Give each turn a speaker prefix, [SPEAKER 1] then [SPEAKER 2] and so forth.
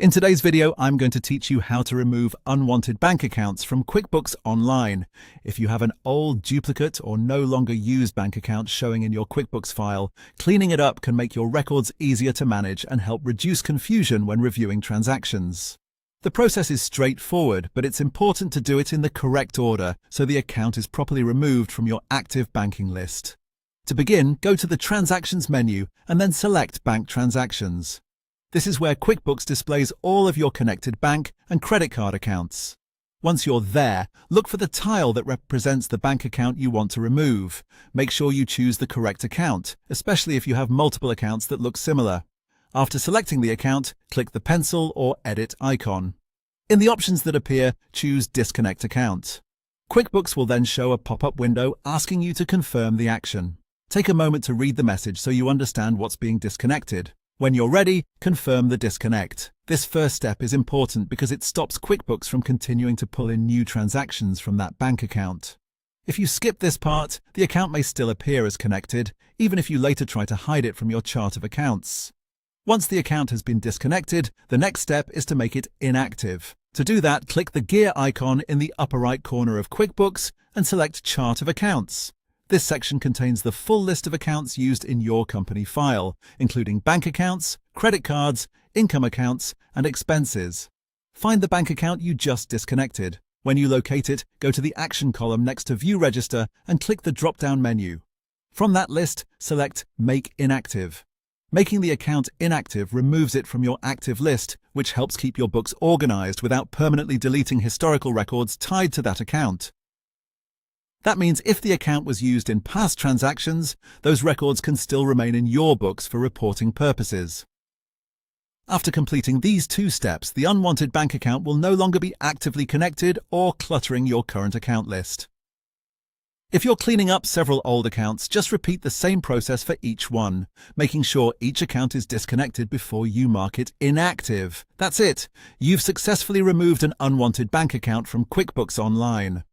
[SPEAKER 1] In today's video, I'm going to teach you how to remove unwanted bank accounts from QuickBooks Online. If you have an old, duplicate, or no longer used bank account showing in your QuickBooks file, cleaning it up can make your records easier to manage and help reduce confusion when reviewing transactions. The process is straightforward, but it's important to do it in the correct order so the account is properly removed from your active banking list. To begin, go to the Transactions menu and then select Bank Transactions. This is where QuickBooks displays all of your connected bank and credit card accounts. Once you're there, look for the tile that represents the bank account you want to remove. Make sure you choose the correct account, especially if you have multiple accounts that look similar. After selecting the account, click the pencil or edit icon. In the options that appear, choose Disconnect Account. QuickBooks will then show a pop-up window asking you to confirm the action. Take a moment to read the message so you understand what's being disconnected. When you're ready, confirm the disconnect. This first step is important because it stops QuickBooks from continuing to pull in new transactions from that bank account. If you skip this part, the account may still appear as connected, even if you later try to hide it from your chart of accounts. Once the account has been disconnected, the next step is to make it inactive. To do that, click the gear icon in the upper right corner of QuickBooks and select Chart of Accounts. This section contains the full list of accounts used in your company file, including bank accounts, credit cards, income accounts, and expenses. Find the bank account you just disconnected. When you locate it, go to the Action column next to View Register and click the drop-down menu. From that list, select Make Inactive. Making the account inactive removes it from your active list, which helps keep your books organized without permanently deleting historical records tied to that account. That means if the account was used in past transactions, those records can still remain in your books for reporting purposes. After completing these two steps, the unwanted bank account will no longer be actively connected or cluttering your current account list. If you're cleaning up several old accounts, just repeat the same process for each one, making sure each account is disconnected before you mark it inactive. That's it. You've successfully removed an unwanted bank account from QuickBooks Online.